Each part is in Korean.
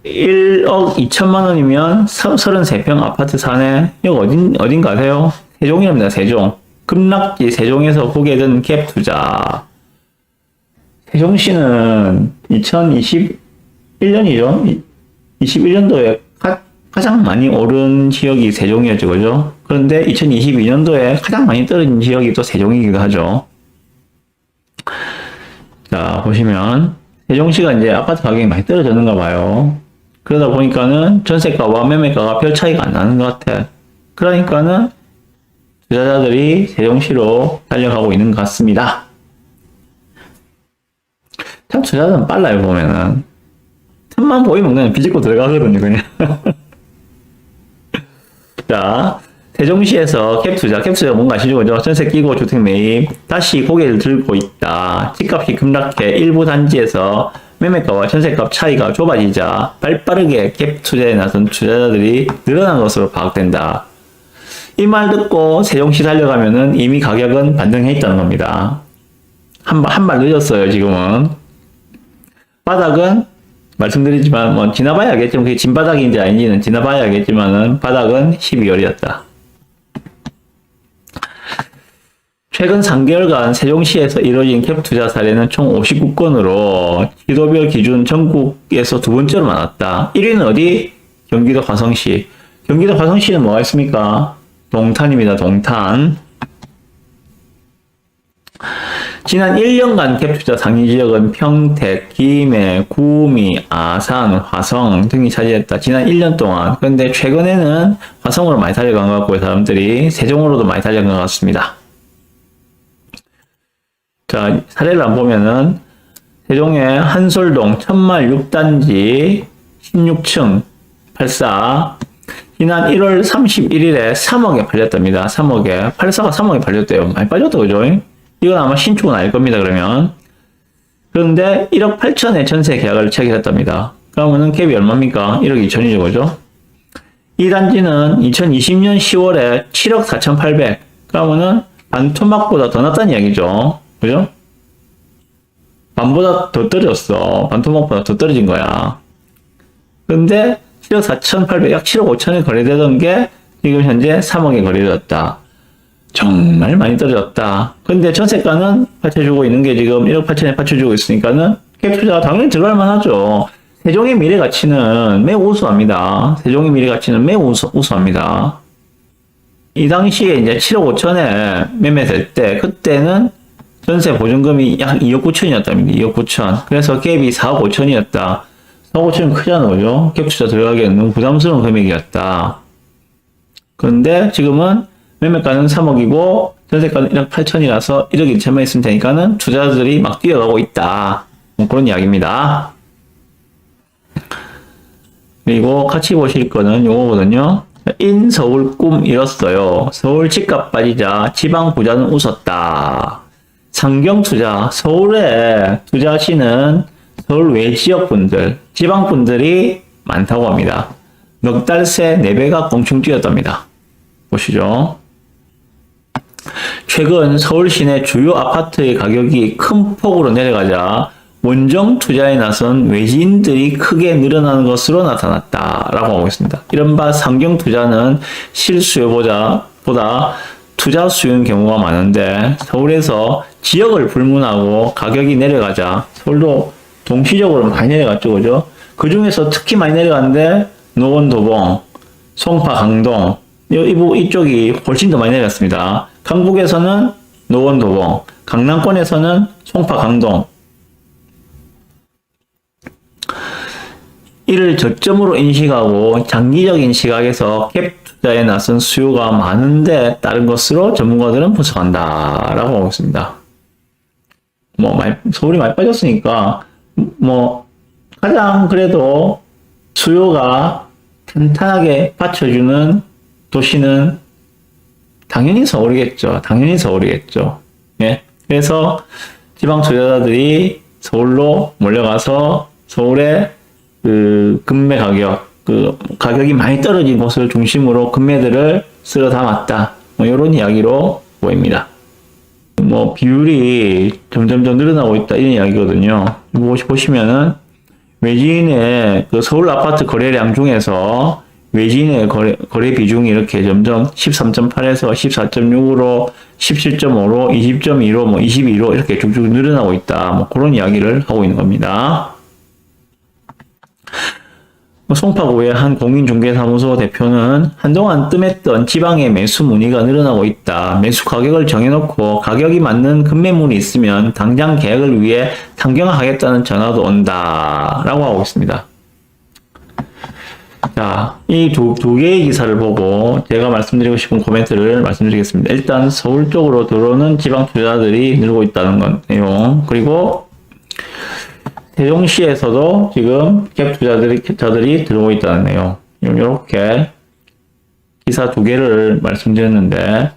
1억 2천만 원이면 33평 아파트 사네. 여기 어딘가 아세요? 세종이랍니다, 세종. 급락지 세종에서 보게 된 갭 투자. 세종시는 2021년이죠. 21년도에 가장 많이 오른 지역이 세종이었죠, 그죠? 그런데 2022년도에 가장 많이 떨어진 지역이 또 세종이기도 하죠. 자, 보시면 세종시가 이제 아파트 가격이 많이 떨어졌는가 봐요. 그러다 보니까는 전세가와 매매가가 별 차이가 안 나는 것 같아. 그러니까는 투자자들이 세종시로 달려가고 있는 것 같습니다. 참 투자자는 빨라요, 보면은. 틈만 보이면 그냥 비집고 들어가거든요, 그냥. 자, 세종시에서 캡투자 뭔가 아시죠? 그죠? 전세 끼고 주택 매입, 다시 고개를 들고 있다. 집값이 급락해 일부 단지에서 매매가와 전세값 차이가 좁아지자 발빠르게 캡투자에 나선 투자자들이 늘어난 것으로 파악된다. 이 말 듣고 세종시 달려가면은 이미 가격은 반등해 있다는 겁니다. 한 발 늦었어요, 지금은. 바닥은 말씀드리지만 뭐 지나봐야 알겠지만 그게 진바닥인지 아닌지는 지나봐야 알겠지만은 바닥은 12월이었다. 최근 3개월간 세종시에서 이뤄진 캡 투자 사례는 총 59건으로 지도별 기준 전국에서 두 번째로 많았다. 1위는 어디? 경기도 화성시. 경기도 화성시는 뭐가 있습니까? 동탄입니다. 동탄. 지난 1년간 갭투자 상위 지역은 평택, 김해, 구미, 아산, 화성 등이 차지했다. 지난 1년 동안. 그런데 최근에는 화성으로 많이 달려간 것 같고요. 사람들이 세종으로도 많이 달려간 것 같습니다. 자, 사례를 안 보면은 세종의 한솔동 천말 6단지 16층 84 지난 1월 31일에 3억에 팔렸답니다. 3억에. 84가 3억에 팔렸대요. 많이 빠졌다, 그죠? 이건 아마 신축은 아닐 겁니다, 그러면. 그런데 1억 8천에 전세 계약을 체결했답니다. 그러면은 갭이 얼마입니까? 1억 2천이죠, 그죠? 이 단지는 2020년 10월에 7억 4,800. 그러면은 반토막보다 더 낫다는 이야기죠. 그죠? 반보다 더 떨어졌어. 반토막보다 더 떨어진 거야. 근데 7억 4,800, 약 7억 5천에 거래되던 게 지금 현재 3억에 거래되었다. 정말 많이 떨어졌다. 근데 전세가는 받쳐주고 있는 게 지금 1억 8천에 받쳐주고 있으니까는 갭 투자가 당연히 들어갈 만하죠. 세종의 미래 가치는 매우 우수합니다. 세종의 미래 가치는 매우 우수합니다. 이 당시에 이제 7억 5천에 매매될 때, 그때는 전세 보증금이 약 2억 9천이었답니다. 2억 9천. 그래서 갭이 4억 5천이었다. 4억 5천은 크잖아, 그죠? 갭 투자 들어가기에는 너무 부담스러운 금액이었다. 그런데 지금은 매매가는 3억이고 전세가는 1억 8천이라서 1억 2천만 있으면 되니까는 투자자들이 막 뛰어가고 있다. 뭐 그런 이야기입니다. 그리고 같이 보실 거는 요거거든요. 인서울 꿈 이뤘어요. 서울 집값 빠지자 지방 부자는 웃었다. 상경투자, 서울에 투자하시는 서울 외 지역분들, 지방분들이 많다고 합니다. 넉 달 새 4배가 공충 뛰었답니다. 보시죠. 최근 서울 시내 주요 아파트의 가격이 큰 폭으로 내려가자 원정 투자에 나선 외지인들이 크게 늘어나는 것으로 나타났다라고 하고 있습니다. 이른바 상경 투자는 실수요보다 투자 수요인 경우가 많은데 서울에서 지역을 불문하고 가격이 내려가자 서울도 동시적으로 많이 내려갔죠, 그죠? 그 중에서 특히 많이 내려갔는데 노원, 도봉, 송파, 강동 이쪽이 훨씬 더 많이 내려갔습니다. 강북에서는 노원, 도봉, 강남권에서는 송파, 강동. 이를 저점으로 인식하고 장기적인 시각에서 캡 투자에 나선 수요가 많은데 따른 것으로 전문가들은 분석한다라고 하고 있습니다. 서울이 많이 빠졌으니까 가장 그래도 수요가 탄탄하게 받쳐주는 도시는 당연히 서울이겠죠. 당연히 서울이겠죠. 예. 그래서 지방 투자자들이 서울로 몰려가서 서울의 금매 가격, 가격이 많이 떨어진 곳을 중심으로 금매들을 쓸어 담았다. 이런 이야기로 보입니다. 비율이 점점점 늘어나고 있다. 이런 이야기거든요. 보시면은, 외지인의 그 서울 아파트 거래량 중에서 외지인의 거래 비중이 이렇게 점점 13.8에서 14.6으로 17.5로 20.2로 뭐 22로 이렇게 쭉쭉 늘어나고 있다. 뭐 그런 이야기를 하고 있는 겁니다. 송파구의 한 공인중개사무소 대표는 한동안 뜸했던 지방의 매수 문의가 늘어나고 있다. 매수 가격을 정해놓고 가격이 맞는 급매물이 있으면 당장 계약을 위해 상경하겠다는 전화도 온다. 라고 하고 있습니다. 자, 이 두 개의 기사를 보고 제가 말씀드리고 싶은 코멘트를 말씀드리겠습니다. 일단 서울 쪽으로 들어오는 지방 투자자들이 늘고 있다는 건 내용. 그리고 세종시에서도 지금 갭 투자들이 들어오고 있다는 내용. 이렇게 기사 두 개를 말씀드렸는데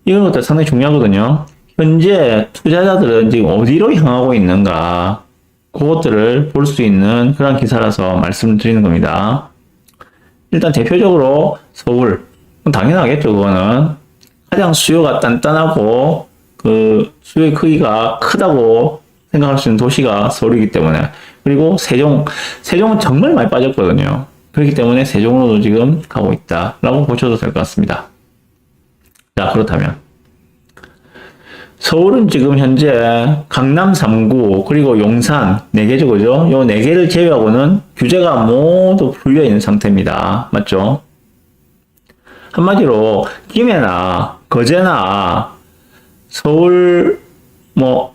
이런 것도 상당히 중요하거든요. 현재 투자자들은 지금 어디로 향하고 있는가 그것들을 볼 수 있는 그런 기사라서 말씀을 드리는 겁니다. 일단 대표적으로 서울, 당연하겠죠. 그거는 가장 수요가 단단하고 그 수요의 크기가 크다고 생각할 수 있는 도시가 서울이기 때문에, 그리고 세종은 정말 많이 빠졌거든요. 그렇기 때문에 세종으로도 지금 가고 있다라고 보셔도 될 것 같습니다. 자, 그렇다면 서울은 지금 현재 강남 3구 그리고 용산 4개죠, 그죠? 요 4개를 제외하고는 규제가 모두 풀려 있는 상태입니다. 맞죠? 한마디로 김해나 거제나 서울 뭐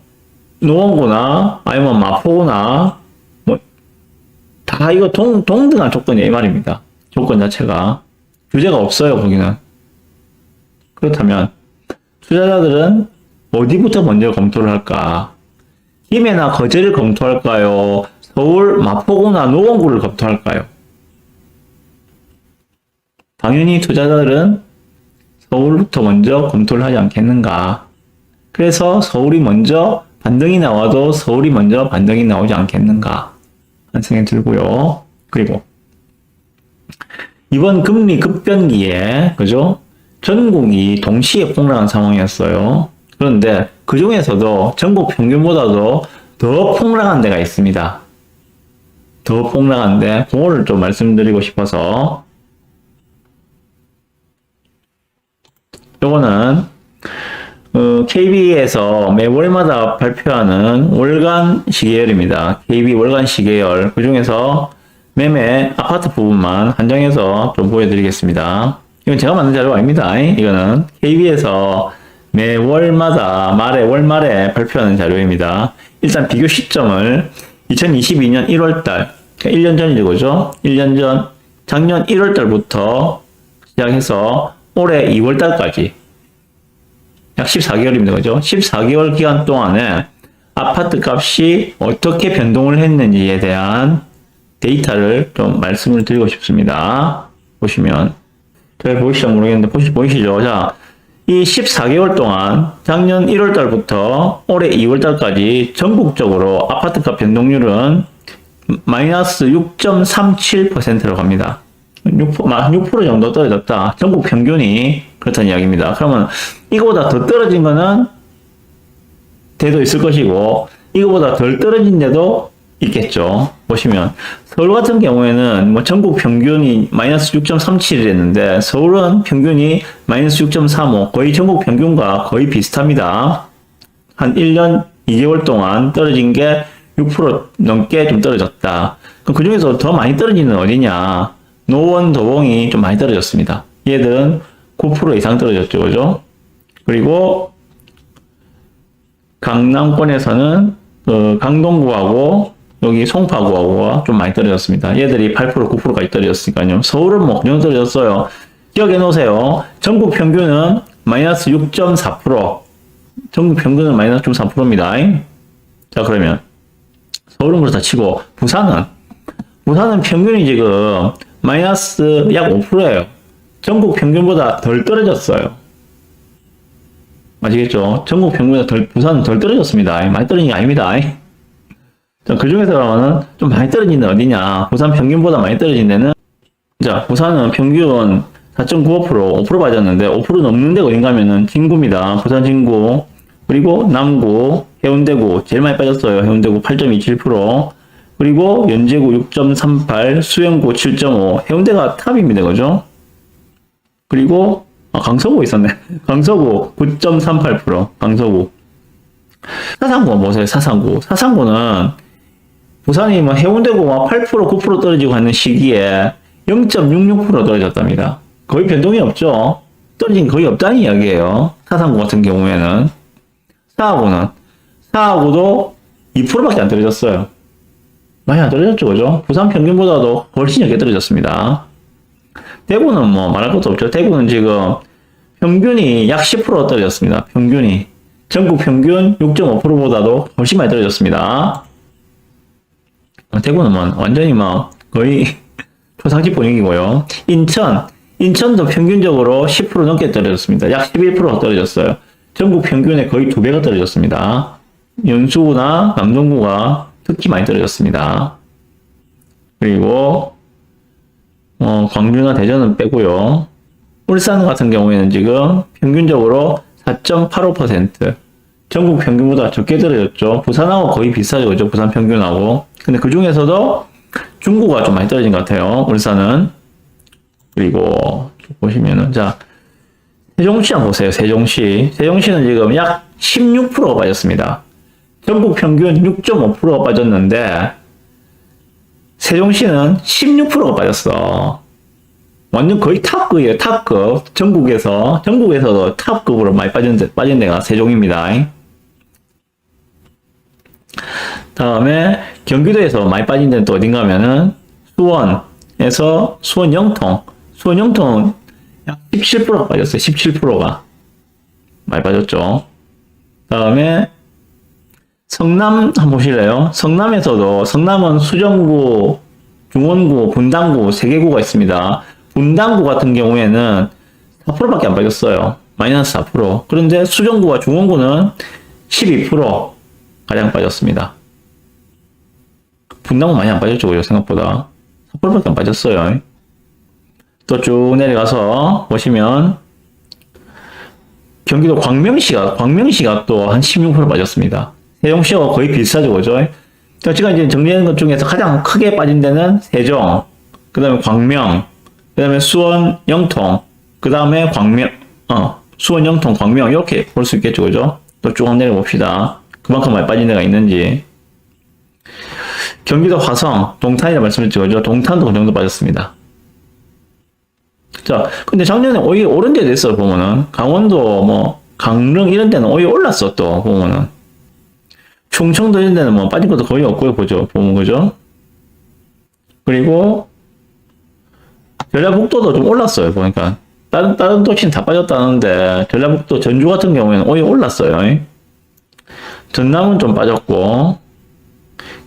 노원구나 아니면 마포구나 뭐 다 이거 동등한 조건이에요, 이 말입니다. 조건 자체가 규제가 없어요, 거기는. 그렇다면 투자자들은 어디부터 먼저 검토를 할까? 김해나 거제를 검토할까요? 서울 마포구나 노원구를 검토할까요? 당연히 투자자들은 서울부터 먼저 검토를 하지 않겠는가? 그래서 서울이 먼저 반등이 나와도 서울이 먼저 반등이 나오지 않겠는가 하는 생각이 들고요. 그리고 이번 금리 급변기에 그죠? 전국이 동시에 폭락한 상황이었어요. 그런데 그 중에서도 전국 평균보다도 더 폭락한 데가 있습니다. 더 폭락한데 그거를 좀 말씀드리고 싶어서 요거는 KB에서 매월마다 발표하는 월간 시계열입니다. KB 월간 시계열. 그 중에서 매매 아파트 부분만 한정해서 좀 보여드리겠습니다. 이건 제가 만든 자료가 아닙니다. 이거는 KB에서 매월마다 월말에 발표하는 자료입니다. 일단 비교 시점을 2022년 1월달, 그러니까 1년 전이죠, 그죠? 1년 전, 작년 1월달부터 시작해서 올해 2월달까지 약 14개월입니다. 그죠? 14개월 기간 동안에 아파트 값이 어떻게 변동을 했는지에 대한 데이터를 좀 말씀을 드리고 싶습니다. 보시면. 잘 보이시죠? 모르겠는데, 보이시죠? 자, 이 14개월 동안 작년 1월달부터 올해 2월달까지 전국적으로 아파트 값 변동률은 마이너스 6.37%로 갑니다. 6% 정도 떨어졌다. 전국 평균이 그렇다는 이야기입니다. 그러면 이거보다 더 떨어진 거는 데도 있을 것이고 이거보다 덜 떨어진 데도 있겠죠. 보시면 서울 같은 경우에는 뭐 전국 평균이 마이너스 6.37이랬는데 서울은 평균이 마이너스 6.35, 거의 전국 평균과 거의 비슷합니다. 한 1년 2개월 동안 떨어진 게 6% 넘게 좀 떨어졌다. 그럼 그 중에서 더 많이 떨어지는 어디냐? 노원, 도봉이 좀 많이 떨어졌습니다. 얘들은 9% 이상 떨어졌죠, 그죠? 그리고 강남권에서는 강동구하고 여기 송파구하고가 좀 많이 떨어졌습니다. 얘들이 8%, 9%까지 떨어졌으니까요. 서울은 뭐 그냥 떨어졌어요. 기억해 놓으세요. 전국 평균은 마이너스 6.4%. 전국 평균은 마이너스 6.4%입니다. 자, 그러면 서울은 그렇다 치고 부산은 평균이 지금 마이너스 약 5%예요. 전국 평균보다 덜 떨어졌어요. 아시겠죠? 전국 평균보다 부산은 덜 떨어졌습니다. 많이 떨어진 게 아닙니다. 자, 그 중에서 그러면은 좀 많이 떨어진 데 어디냐? 부산 평균보다 많이 떨어진 데는, 자, 부산은 평균 4.95%, 5% 빠졌는데 5% 넘는 데가 어딘가 하면은 진구입니다. 부산 진구. 그리고 남구, 해운대구 제일 많이 빠졌어요. 해운대구 8.27%. 그리고 연제구 6.38, 수영구 7.5, 해운대가 탑입니다. 그죠? 그리고 강서구 있었네. 강서구 9.38%, 강서구. 사상구가 뭐세요? 사상구. 사상구는 부산이 뭐 해운대구 막 8%, 9% 떨어지고 있는 시기에 0.66% 떨어졌답니다. 거의 변동이 없죠. 떨어진 게 거의 없다는 이야기예요. 사상구 같은 경우에는. 사하구도 2%밖에 안 떨어졌어요. 많이 안 떨어졌죠, 그죠? 부산 평균보다도 훨씬 적게 떨어졌습니다. 대구는 뭐 말할 것도 없죠. 대구는 지금 평균이 약 10% 떨어졌습니다. 평균이. 전국 평균 6.5%보다도 훨씬 많이 떨어졌습니다. 대구는 뭐 완전히 막 거의 초상집 분위기고요. 인천도 평균적으로 10% 넘게 떨어졌습니다. 약 11%가 떨어졌어요. 전국 평균의 거의 2배가 떨어졌습니다. 연수구나 남동구가 특히 많이 떨어졌습니다. 그리고 광주나 대전은 빼고요. 울산 같은 경우에는 지금 평균적으로 4.85%, 전국 평균보다 적게 떨어졌죠. 부산하고 거의 비슷하죠, 그죠? 부산 평균하고. 근데 그 중에서도 중구가 좀 많이 떨어진 것 같아요. 울산은. 그리고 보시면은 자, 세종시 한번 보세요. 세종시는 지금 약 16%가 빠졌습니다. 전국 평균 6.5%가 빠졌는데 세종시는 16%가 빠졌어. 완전 거의 탑급이에요. 탑급. 전국에서도 탑급으로 많이 빠진 데가 세종입니다. 다음에 경기도에서 많이 빠진 데는 또 어딘가 하면은 수원 영통 약 17%가 빠졌어요. 17%가 많이 빠졌죠. 다음에 성남 한번 보실래요? 성남은 수정구, 중원구, 분당구 3개구가 있습니다. 분당구 같은 경우에는 4%밖에 안 빠졌어요. 마이너스 4%. 그런데 수정구와 중원구는 12% 가량 빠졌습니다. 분당구 많이 안 빠졌죠, 생각보다. 4%밖에 안 빠졌어요. 또 쭉 내려가서 보시면 경기도 광명시가 또 한 16% 빠졌습니다. 세종시와 거의 비슷하죠, 그죠? 제가 이제 정리하는 것 중에서 가장 크게 빠진 데는 세종, 그 다음에 광명, 그 다음에 수원, 영통, 그 다음에 수원, 영통, 광명, 이렇게 볼 수 있겠죠, 그죠? 또 쭉 내려봅시다. 그만큼 많이 빠진 데가 있는지. 경기도 화성, 동탄이라 말씀드렸죠, 그죠? 동탄도 그 정도 빠졌습니다. 자, 근데 작년에 오히려 오른 데도 있어요, 보면은. 강원도, 강릉 이런 데는 오히려 올랐어, 또, 보면은. 충청도 이런 데는 빠진 것도 거의 없고요, 보면, 그죠? 그리고, 전라북도도 좀 올랐어요, 보니까. 다른 도시는 다 빠졌다는데, 전라북도 전주 같은 경우에는 오히려 올랐어요. 전남은 좀 빠졌고,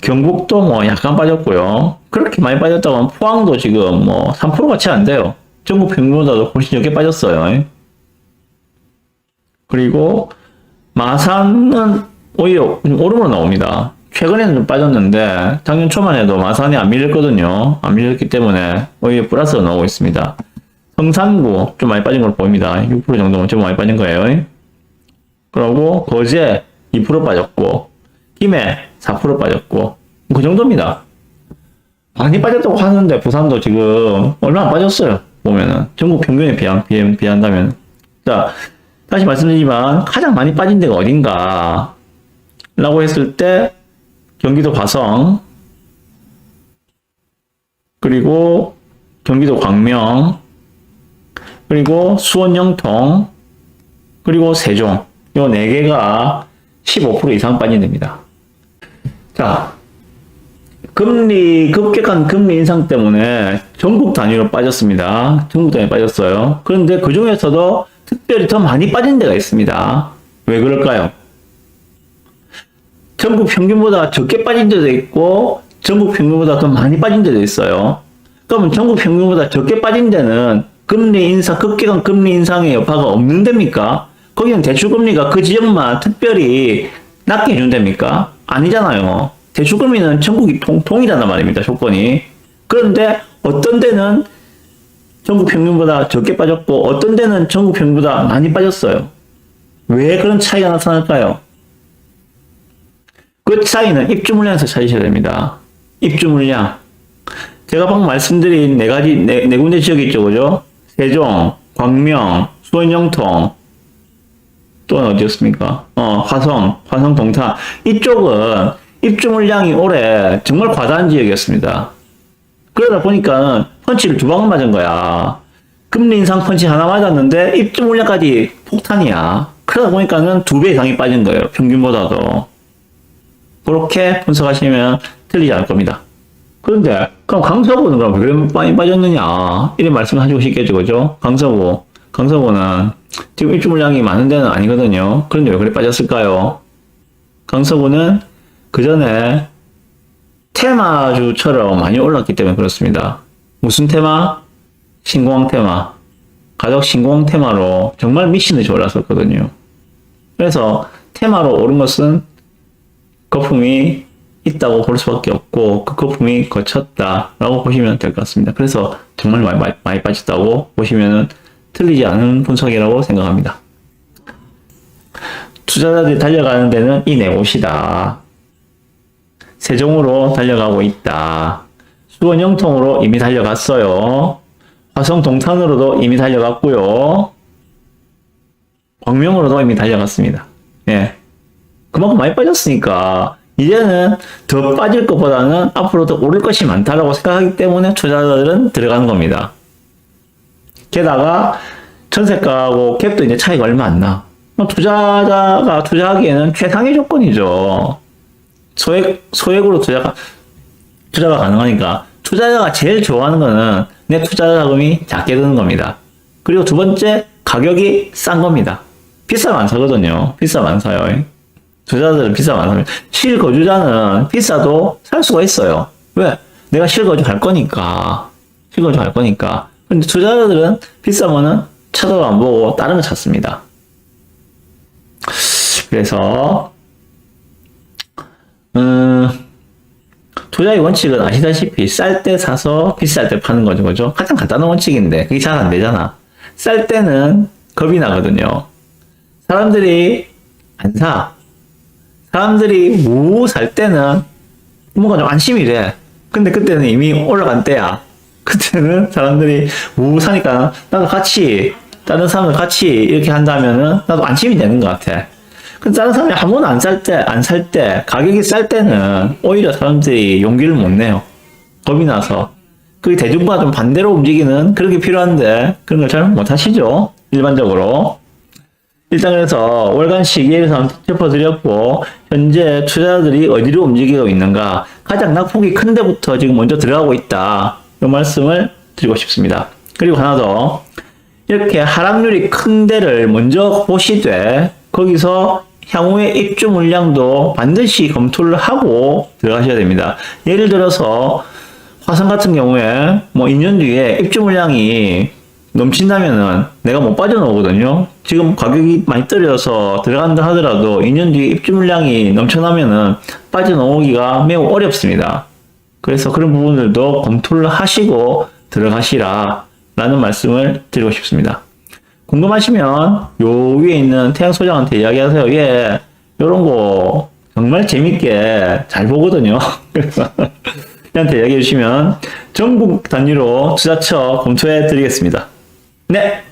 경북도 약간 빠졌고요. 그렇게 많이 빠졌다고 하면 포항도 지금 3%가 채 안 돼요. 전국 평균보다도 훨씬 적게 빠졌어요. 그리고 마산은 오히려 오름으로 나옵니다. 최근에는 좀 빠졌는데 작년 초만 해도 마산이 안 밀렸거든요. 안 밀렸기 때문에 오히려 플러스가 나오고 있습니다. 성산구 좀 많이 빠진 걸로 보입니다. 6% 정도면 좀 많이 빠진 거예요. 그리고 거제 2% 빠졌고 김해 4% 빠졌고 그 정도입니다. 많이 빠졌다고 하는데 부산도 지금 얼마 안 빠졌어요. 보면은 전국 평균에 비한다면. 자, 다시 말씀드리지만 가장 많이 빠진 데가 어딘가 라고 했을 때 경기도 화성, 그리고 경기도 광명, 그리고 수원 영통, 그리고 세종, 요 4개가 15% 이상 빠진 데입니다. 자, 급격한 금리 인상 때문에 전국 단위로 빠졌습니다. 전국 단위로 빠졌어요. 그런데 그 중에서도 특별히 더 많이 빠진 데가 있습니다. 왜 그럴까요? 전국 평균보다 적게 빠진 데도 있고, 전국 평균보다 더 많이 빠진 데도 있어요. 그러면 전국 평균보다 적게 빠진 데는 급격한 금리 인상의 여파가 없는 데입니까? 거기는 대출금리가 그 지역만 특별히 낮게 해준 데입니까? 아니잖아요. 대출금리는 전국이 동일하단 말입니다. 조건이. 그런데 어떤 데는 전국 평균보다 적게 빠졌고 어떤 데는 전국 평균보다 많이 빠졌어요. 왜 그런 차이가 나타날까요? 그 차이는 입주 물량에서 찾으셔야 됩니다. 입주 물량. 제가 방금 말씀드린 네 군데 지역이 있죠, 그죠? 세종, 광명, 수원 영통, 또는 어디였습니까? 화성 동탄. 이쪽은 입주 물량이 올해 정말 과다한 지역이었습니다. 그러다 보니까 펀치를 2방을 맞은 거야. 금리 인상 펀치 하나 맞았는데 입주 물량까지 폭탄이야. 그러다 보니까는 2배 이상이 빠진 거예요. 평균보다도. 그렇게 분석하시면 틀리지 않을 겁니다. 그런데 그럼 강서구는 그럼 왜 그렇게 많이 빠졌느냐? 이런 말씀을 하시고 싶겠죠, 그죠? 강서구는 지금 입주 물량이 많은 데는 아니거든요. 그런데 왜 그렇게 빠졌을까요? 강서구는 그 전에 테마주처럼 많이 올랐기 때문에 그렇습니다. 무슨 테마? 신공항 테마. 가덕 신공항 테마로 정말 미친듯이 올랐었거든요. 그래서 테마로 오른 것은 거품이 있다고 볼 수밖에 없고 그 거품이 거쳤다라고 보시면 될 것 같습니다. 그래서 정말 많이 빠졌다고 보시면 틀리지 않은 분석이라고 생각합니다. 투자자들이 달려가는 데는 이 네 곳이다. 세종으로 달려가고 있다. 수원 영통으로 이미 달려갔어요. 화성 동탄으로도 이미 달려갔고요. 광명으로도 이미 달려갔습니다. 예. 그만큼 많이 빠졌으니까 이제는 더 빠질 것보다는 앞으로 더 오를 것이 많다라고 생각하기 때문에 투자자들은 들어가는 겁니다. 게다가 전세가하고 갭도 이제 차이가 얼마 안 나. 투자자가 투자하기에는 최상의 조건이죠. 소액으로 투자가 가능하니까 투자자가 제일 좋아하는 거는 내 투자 자금이 작게 드는 겁니다. 그리고 두 번째, 가격이 싼 겁니다. 비싸면 안 사거든요. 비싸면 안 사요. 투자자들은 비싸면 안 삽니다. 실거주자는 비싸도 살 수가 있어요. 왜? 내가 실거주 갈 거니까. 근데 투자자들은 비싸면은 쳐다도 안 보고 다른 거 찾습니다. 그래서 투자의 원칙은 아시다시피 쌀 때 사서 비쌀 때 파는 거죠, 그죠? 가장 간단한 원칙인데 그게 잘 안 되잖아. 쌀 때는 겁이 나거든요. 사람들이 안 사. 사람들이 살 때는 뭔가 좀 안심이 돼. 근데 그때는 이미 올라간 때야. 그때는 사람들이 사니까 나도 같이 다른 사람들 같이 이렇게 한다면은 나도 안심이 되는 것 같아. 근데 다른 사람이 아무나 안 살 때, 가격이 쌀 때는 오히려 사람들이 용기를 못 내요. 겁이 나서. 그 대중과 좀 반대로 움직이는 그런 게 필요한데 그런 걸 잘 못 하시죠. 일반적으로. 일단 그래서 월간 시기에서 한번 짚어드렸고 현재 투자자들이 어디로 움직이고 있는가 가장 낙폭이 큰 데부터 지금 먼저 들어가고 있다. 이 말씀을 드리고 싶습니다. 그리고 하나 더. 이렇게 하락률이 큰 데를 먼저 보시되 거기서 향후의 입주 물량도 반드시 검토를 하고 들어가셔야 됩니다. 예를 들어서 화성 같은 경우에 2년 뒤에 입주 물량이 넘친다면은 내가 못 빠져나오거든요. 지금 가격이 많이 떨어져서 들어간다 하더라도 2년 뒤에 입주 물량이 넘쳐나면은 빠져나오기가 매우 어렵습니다. 그래서 그런 부분들도 검토를 하시고 들어가시라 라는 말씀을 드리고 싶습니다. 궁금하시면 요 위에 있는 태양 소장한테 이야기하세요. 예, 요런 거 정말 재밌게 잘 보거든요. 그래서 얘한테 이야기해 주시면 전국 단위로 투자처 검토해 드리겠습니다. 네.